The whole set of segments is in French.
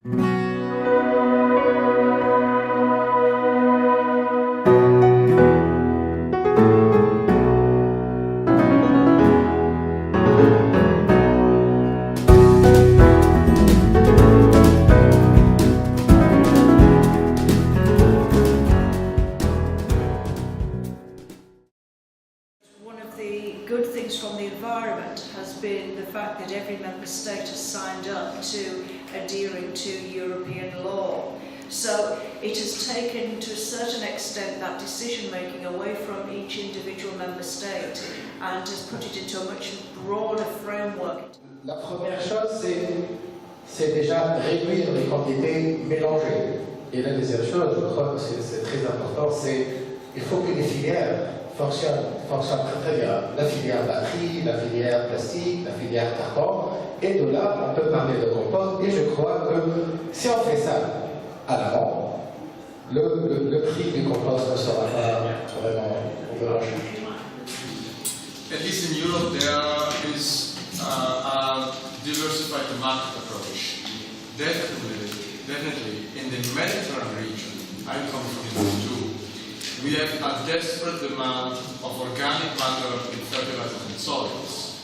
Good things from the environment has been the fact that every member state has signed up to adhering to European law. So it has taken to a certain extent that decision making away from each individual member state and has put it into a much broader framework. La première chose, c'est déjà réduire les quantités mélangées. Et la deuxième chose, je crois que c'est très important, c'est il faut que les filières fonctionne très bien. La filière batterie, la filière plastique, la filière carton, et de là, on peut parler de compost, et je crois que si on fait ça à l'avant, le prix du compost ne sera pas vraiment ouvert. At least in Europe, there is a diversified market approach. Definitely, in the Mediterranean region, I come from Italy too. We have a desperate demand of organic matter in fertilizers and soils.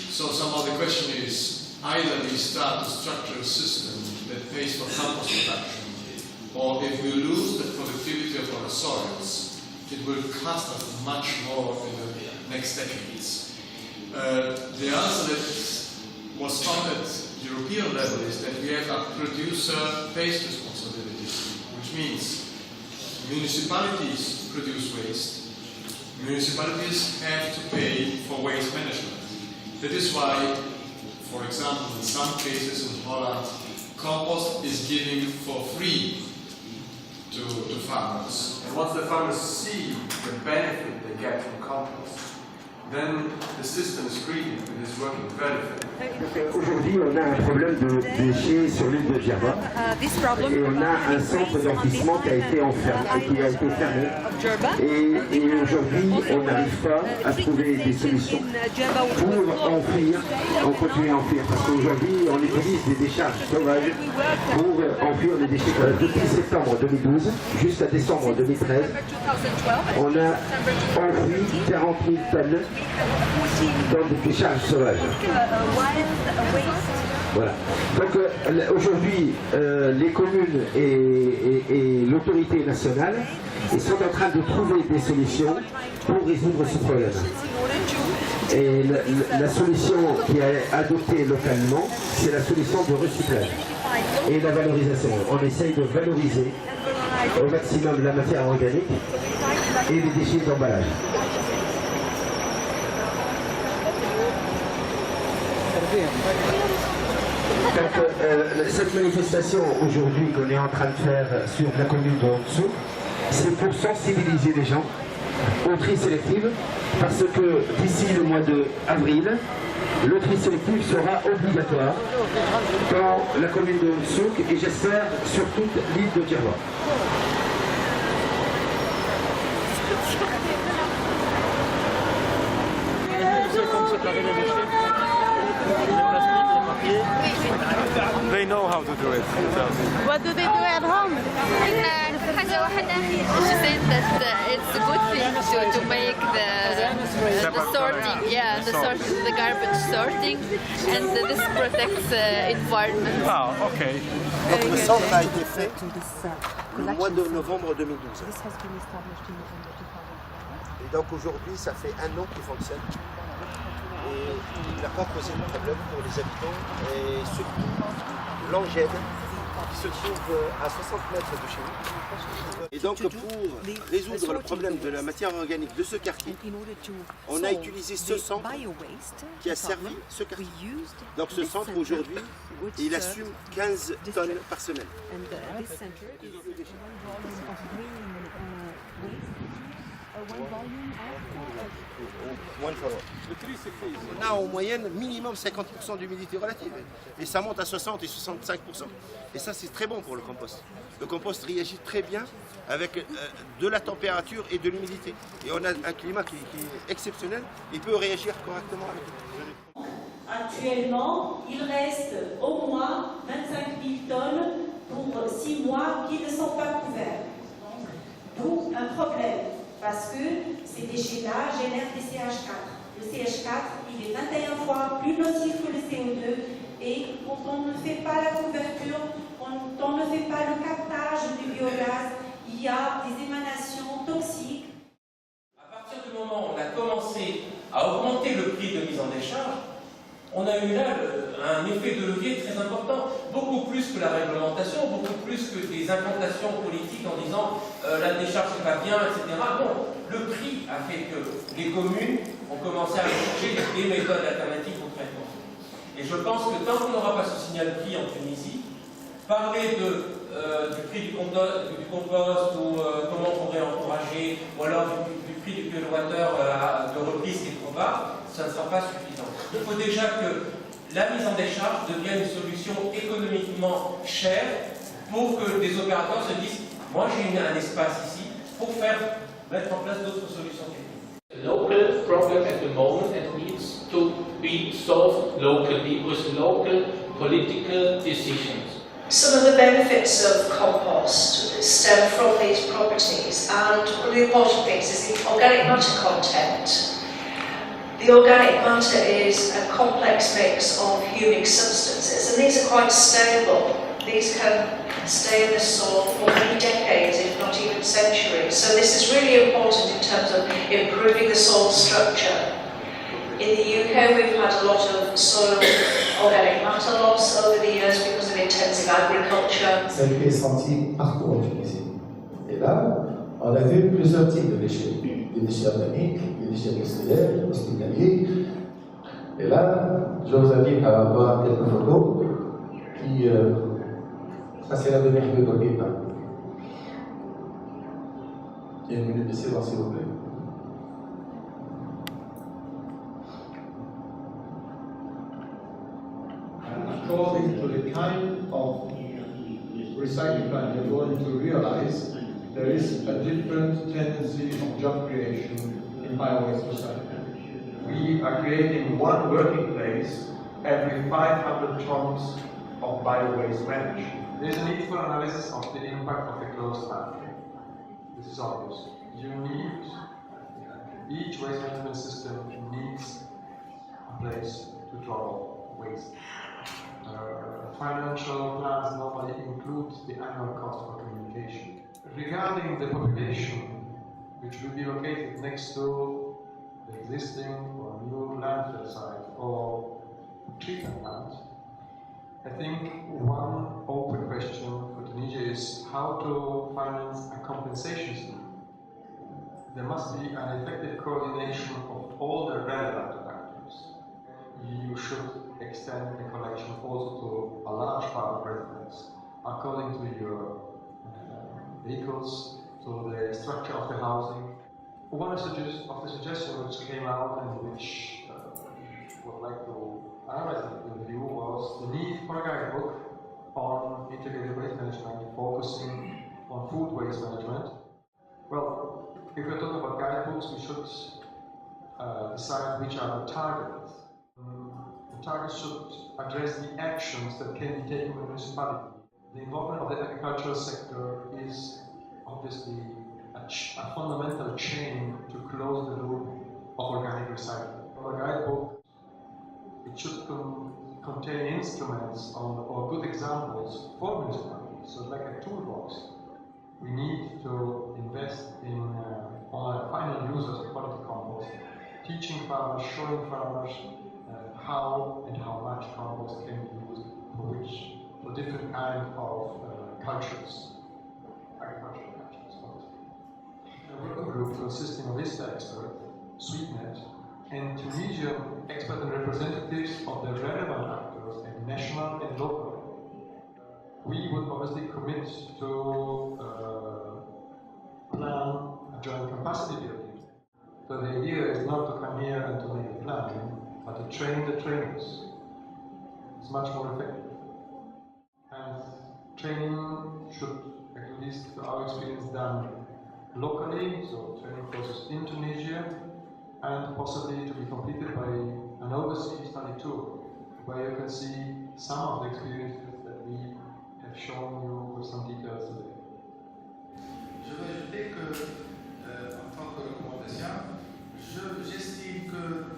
So somehow the question is, either we start to structure a system that pays for compost production, or if we lose the productivity of our soils, it will cost us much more in the next decades. The answer that was found at European level is that we have a producer-based responsibility, which means municipalities produce waste. Municipalities have to pay for waste management. That is why, for example, in some cases in Holland, compost is given for free to farmers. And once the farmers see the benefit they get from compost, then the system is green and is working very well. Aujourd'hui, on a un problème de déchets sur l'île de Djerba et on a un centre d'enfouissement qui a été fermé. Et aujourd'hui, on n'arrive pas à trouver des solutions pour enfouir, on continue à enfouir. Parce qu'aujourd'hui, on utilise des décharges sauvages pour enfouir les déchets. Depuis septembre 2012 jusqu'à décembre 2013, on a enfoui 40 000 tonnes dans des décharges sauvages. Voilà. Donc aujourd'hui, les communes et l'autorité nationale sont en train de trouver des solutions pour résoudre ce problème. Et la solution qui est adoptée localement, c'est la solution de recyclage et la valorisation. On essaye de valoriser au maximum la matière organique et les déchets d'emballage. Donc, cette manifestation aujourd'hui qu'on est en train de faire sur la commune de Honsou, c'est pour sensibiliser les gens au tri sélectif, parce que d'ici le mois d'avril, le tri sélectif sera obligatoire dans la commune de Honsou et j'espère sur toute l'île de Djerba. They know how to do it. What do they do at home? She said that it's a good thing to make the sorting, the garbage sorting, and this protects the environment. Ah, ok. Notre centre a été fait le mois de novembre 2012. Et donc aujourd'hui, ça fait un an qu'il fonctionne. Et il n'a pas posé de problème pour les habitants et surtout l'Angèle qui se trouve à 60 mètres de chez nous. Et donc pour résoudre le problème de la matière organique de ce quartier, on a utilisé ce centre qui a servi ce quartier. Donc ce centre aujourd'hui, il assume 15 tonnes par semaine. On a en moyenne minimum 50% d'humidité relative et ça monte à 60 et 65%. Et ça c'est très bon pour le compost. Le compost réagit très bien avec de la température et de l'humidité. Et on a un climat qui est exceptionnel, il peut réagir correctement avec. Actuellement, il reste au moins 25 000 tonnes qui ne sont pas couverts. D'où un problème, parce que ces déchets-là génèrent des CH4. Le CH4, il est 21 fois plus nocif que le CO2 et quand on ne fait pas la couverture, quand on ne fait pas le captage du biogaz, il y a des émanations toxiques. À partir du moment où on a commencé à augmenter le prix de mise en décharge, on a eu là un effet de levier très important, beaucoup plus que la réglementation, beaucoup plus que des incantations politiques en disant la décharge c'est pas bien, etc. Non, le prix a fait que les communes ont commencé à chercher des méthodes alternatives au traitement. Et je pense que tant qu'on n'aura pas ce signal prix en Tunisie, parler du prix du compost ou comment on pourrait encourager, ou alors du prix du kilowattheure de reprise qui est trop bas, ça ne sera pas suffisant. Il faut déjà que la mise en décharge devienne une solution économiquement chère pour que des opérateurs se disent « moi j'ai un espace ici pour mettre en place d'autres solutions techniques ». A local problem at the moment and needs to be solved locally with local political decisions. Some of the benefits of compost stem from these properties, and one of the important things is the organic matter content. The organic matter is a complex mix of humic substances, and these are quite stable. These can stay in the soil for many decades, if not even centuries. So this is really important in terms of improving the soil structure. In the UK, we've had a lot of soil organic matter loss over the years because of intensive agriculture. Ça a été senti partout en Tunisie. Et là, on a vu plusieurs types de déchets. Des déchets organiques, des déchets industriels, hospitaliers. Et là, je vous invite à voir quelques photos qui... ça, c'est l'avenir de Golgotha. Il y a une minute de silence, s'il vous plaît. According to the kind of recycling plant you're going to realize, there is a different tendency of job creation in biowaste recycling. We are creating one working place every 500 tons of biowaste managed. There is a need for analysis of the impact of a closed landfill. This is obvious. Each waste management system needs a place to draw waste. Financial plans normally include the annual cost for communication. Regarding the population, which will be located next to the existing or new landfill site or treatment plant, I think one open question for Tunisia is how to finance a compensation scheme. There must be an effective coordination of all the relevant actors. You should extend the collection also to a large part of residents, according to your vehicles, to the structure of the housing. One of the suggestions which came out and which I would like to analyze the view was the need for a guidebook on integrated waste management, focusing on food waste management. Well, if we're talking about guidebooks, we should decide which are the targets. The targets should address the actions that can be taken by the municipality. The involvement of the agricultural sector is obviously a fundamental chain to close the loop of organic recycling. For a guidebook, it should contain instruments or good examples for municipalities, so like a toolbox. We need to invest in on final users of quality compost, teaching farmers, showing farmers how and how much compost can be used for different kind of cultures, agricultural cultures. A working group consisting of ISTA experts, SweetNet, and Tunisian expert and representatives of the relevant actors at national and local. We would obviously commit to plan a joint capacity building. So the idea is not to come here and to make a plan, but to train the trainers. It's much more effective. And training should, at least to our experience, done locally, so training courses in Tunisia, and possibly to be completed by an overseas study tour, where you can see some of the experiences that we have shown you with some details today. Je veux ajouter que, en tant que recommandation, j'estime que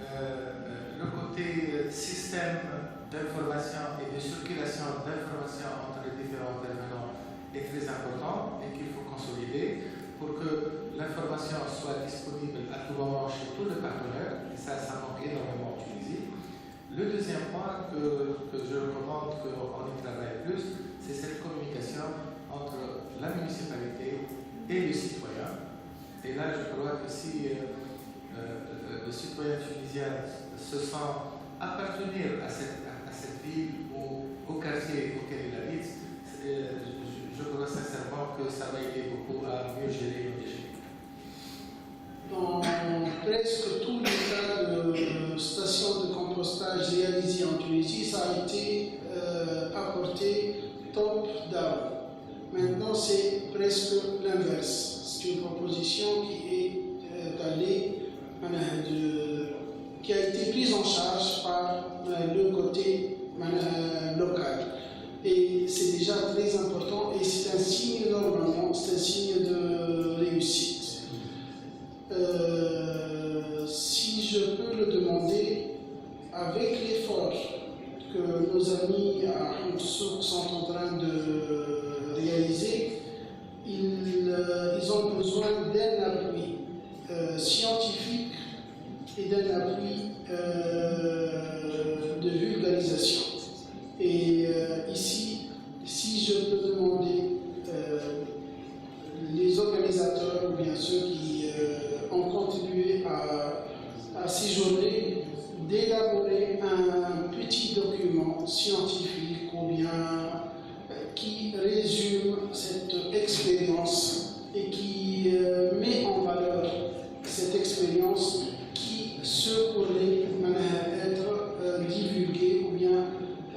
le côté système d'information et de circulation d'informations entre les différents intervenants est très important et qu'il faut consolider pour que l'information soit disponible à tout moment chez tous les partenaires, et ça manque énormément en Tunisie. Le deuxième point que je recommande qu'on y travaille plus, c'est cette communication entre la municipalité et le citoyen. Et là, je crois que si le citoyen tunisien se sent appartenir à cette ville ou au quartier auquel il habite, je crois sincèrement que ça va aider beaucoup à mieux gérer nos déchets. Dans presque tous les cas de stations de compostage réalisées en Tunisie, ça a été apporté top-down. Maintenant, c'est presque l'inverse. C'est une proposition qui a été prise en charge par le côté local. Et c'est déjà très important et c'est un signe, normalement, c'est un signe de réussite. Si je peux le demander, avec l'effort que nos amis à Hamsouk sont en train de réaliser, ils ont besoin d'un appui scientifique et d'un appui de vulgarisation. Et ici, si je peux demander les organisateurs ou bien ceux qui ont contribué à séjourner, d'élaborer un petit document scientifique ou bien qui résume cette expérience et qui met en valeur cette expérience qui se pourrait être divulguée ou bien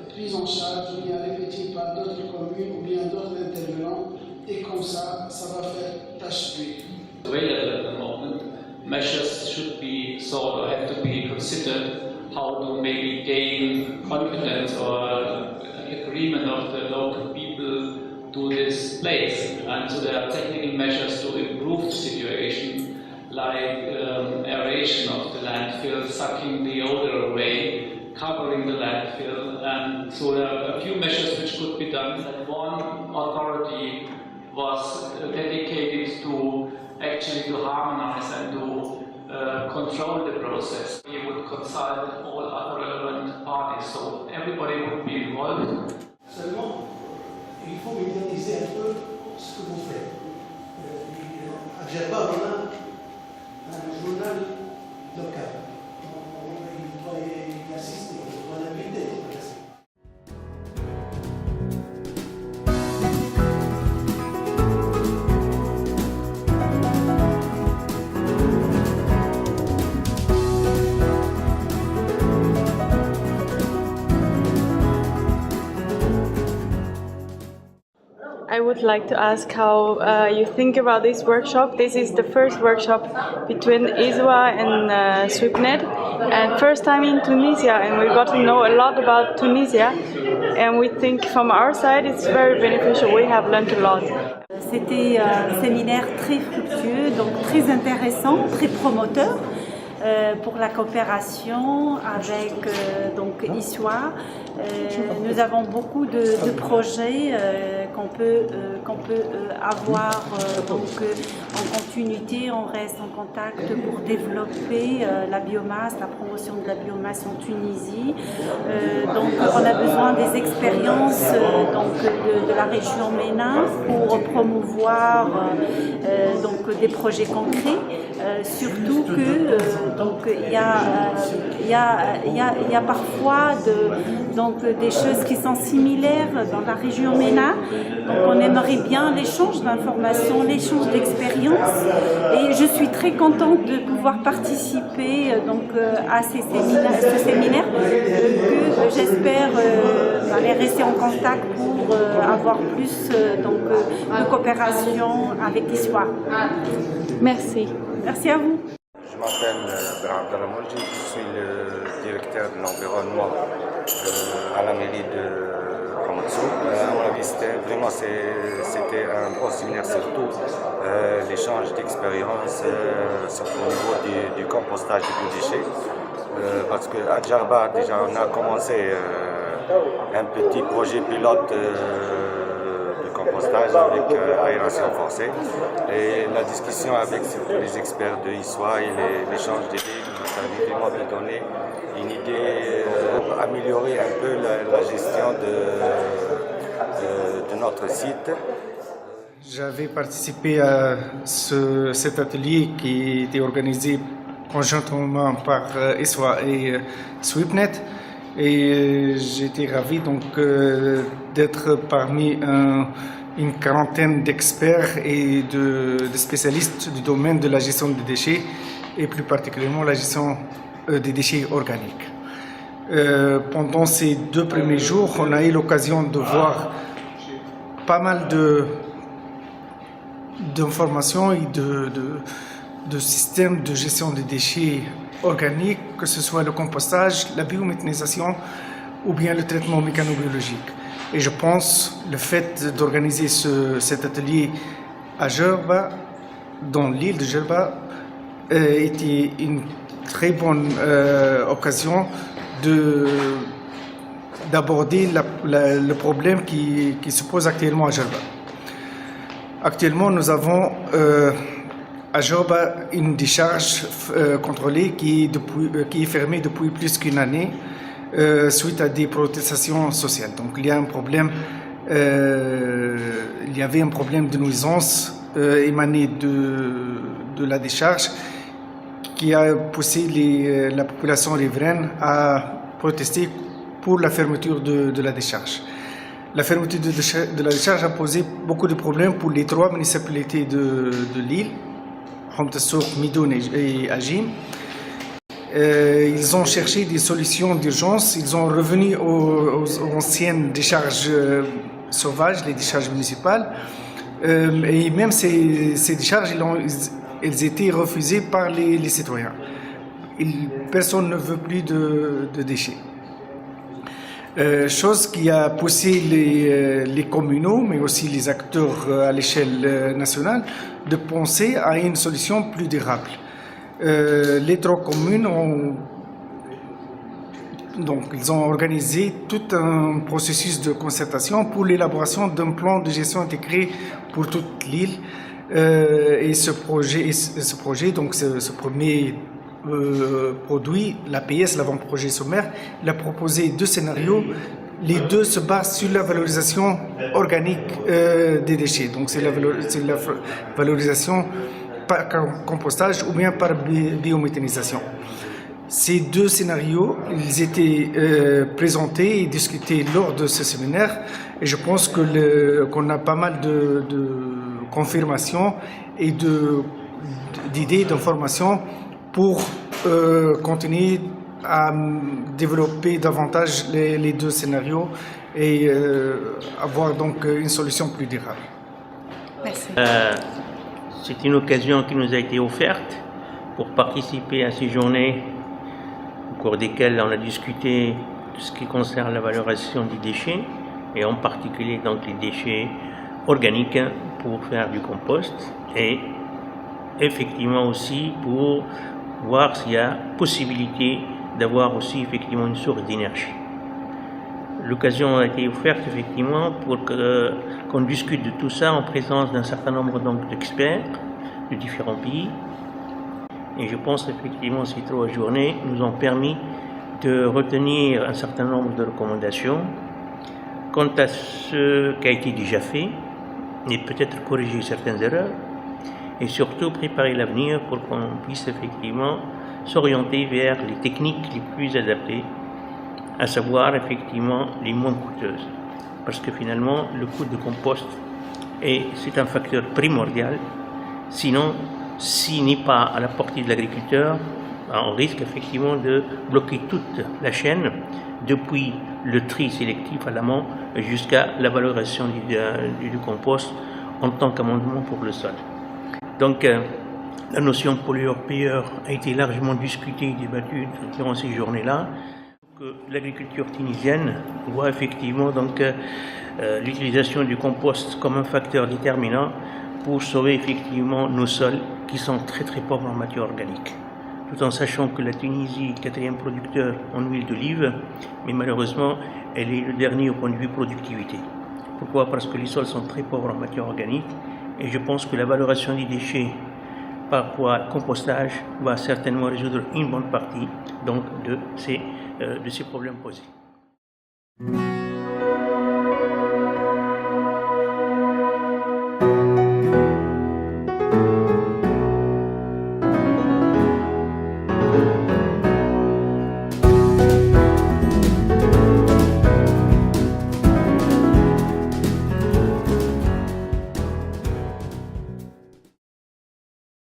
prise en charge ou bien répétée par d'autres communes ou bien d'autres intervenants, et comme ça, ça va faire tâche d'huile. Available at the moment, measures should be sought or have to be considered how to maybe gain confidence or agreement of the local people to this place. And so there are technical measures to improve the situation, like aeration of the landfill, sucking the odor away, covering the landfill, and so there are a few measures which could be done. That one authority was dedicated to actually to harmonize and to control the process. We would consult all other relevant parties, so everybody would be involved. Seulement, il faut médiatiser un peu ce que vous faites. À Djerba, on a un journal local. Il doit y assister, il doit l'inviter. I would like to ask how you think about this workshop. This is the first workshop between ISWA and SWIPNet, and first time in Tunisia, and we got to know a lot about Tunisia, and we think from our side it's very beneficial. We have learned a lot. C'était un séminaire très fructueux, donc très intéressant, très promoteur pour la coopération avec donc ISWA. Nous avons beaucoup de projets qu'on peut avoir donc en continuité. On reste en contact pour développer la biomasse, la promotion de la biomasse en Tunisie. Donc on a besoin des expériences donc de la région MENA pour promouvoir donc des projets concrets. Surtout que donc il y a parfois des choses qui sont similaires dans la région MENA. Donc on aimerait bien l'échange d'informations, l'échange d'expériences, et je suis très contente de pouvoir participer donc à ce séminaire que j'espère aller rester en contact pour avoir plus de coopération avec ISWA. Merci. Merci à vous. Je m'appelle Brahim Abdelramoudji, je suis le directeur de l'environnement à la mairie de Hamsouk. On a visité vraiment vraiment, c'était un bon séminaire, surtout l'échange d'expériences, surtout au niveau du compostage des biodéchets. Parce qu'à Djerba, déjà, on a commencé un petit projet pilote de compostage avec aération forcée. Et la discussion avec les experts de ISWA et l'échange d'idées nous a permis vraiment de donner une idée pour améliorer un peu la gestion de notre site. J'avais participé à cet atelier qui était organisé conjointement par ISWA et SweepNet et j'étais ravi donc d'être parmi une quarantaine d'experts et de spécialistes du domaine de la gestion des déchets et plus particulièrement la gestion des déchets organiques. Pendant ces 2 premiers jours, on a eu l'occasion de voir pas mal d'informations et de systèmes de gestion des déchets organiques, que ce soit le compostage, la biométhanisation ou bien le traitement mécanobiologique. Et je pense le fait d'organiser cet atelier à Djerba, dans l'île de Djerba, était une très bonne occasion d'aborder le problème qui se pose actuellement à Djerba. Actuellement, nous avons à Djerba une décharge contrôlée qui est fermée depuis plus qu'une année suite à des protestations sociales. Donc il y a un problème, il y avait un problème de nuisance émané de la décharge qui a poussé la population riveraine à protester pour la fermeture de la décharge. La fermeture de la décharge a posé beaucoup de problèmes pour les 3 municipalités de l'île, Hamtassouk, Midoun et Agim. Ils ont cherché des solutions d'urgence, ils ont revenu aux anciennes décharges sauvages, les décharges municipales, et même ces décharges, elles étaient refusées par les citoyens. Personne ne veut plus de déchets. Chose qui a poussé les communaux, mais aussi les acteurs à l'échelle nationale, de penser à une solution plus durable. Les 3 communes ils ont organisé tout un processus de concertation pour l'élaboration d'un plan de gestion intégré pour toute l'île. Et ce projet, donc ce premier produit, l'APS, l'avant-projet sommaire, il a proposé 2 scénarios. Les 2 se basent sur la valorisation organique des déchets. Donc c'est la valorisation par compostage ou bien par biométhanisation. Ces 2 scénarios, ils étaient présentés et discutés lors de ce séminaire et je pense qu'on a pas mal de confirmations et d'idées, d'informations pour continuer à développer davantage les 2 scénarios et avoir donc une solution plus durable. Merci. C'est une occasion qui nous a été offerte pour participer à ces journées au cours desquelles on a discuté de ce qui concerne la valorisation des déchets et en particulier donc les déchets organiques pour faire du compost et effectivement aussi pour voir s'il y a possibilité d'avoir aussi effectivement une source d'énergie. L'occasion a été offerte effectivement pour qu'on discute de tout ça en présence d'un certain nombre d'experts de différents pays. Et je pense effectivement ces 3 journées nous ont permis de retenir un certain nombre de recommandations quant à ce qui a été déjà fait et peut-être corriger certaines erreurs et surtout préparer l'avenir pour qu'on puisse effectivement s'orienter vers les techniques les plus adaptées, à savoir effectivement les moins coûteuses. Parce que finalement, le coût de compost, c'est un facteur primordial. Sinon, s'il n'est pas à la portée de l'agriculteur, on risque effectivement de bloquer toute la chaîne, depuis le tri sélectif à l'amont jusqu'à la valorisation du compost en tant qu'amendement pour le sol. Donc, la notion pollueur-payeur a été largement discutée et débattue durant ces journées-là. Que l'agriculture tunisienne voit effectivement donc l'utilisation du compost comme un facteur déterminant pour sauver effectivement nos sols qui sont très très pauvres en matière organique. Tout en sachant que la Tunisie est 4e producteur en huile d'olive, mais malheureusement elle est le dernier au point de vue productivité. Pourquoi? Parce que les sols sont très pauvres en matière organique et je pense que la valorisation des déchets par rapport au compostage va certainement résoudre une bonne partie donc, de ces problèmes posés.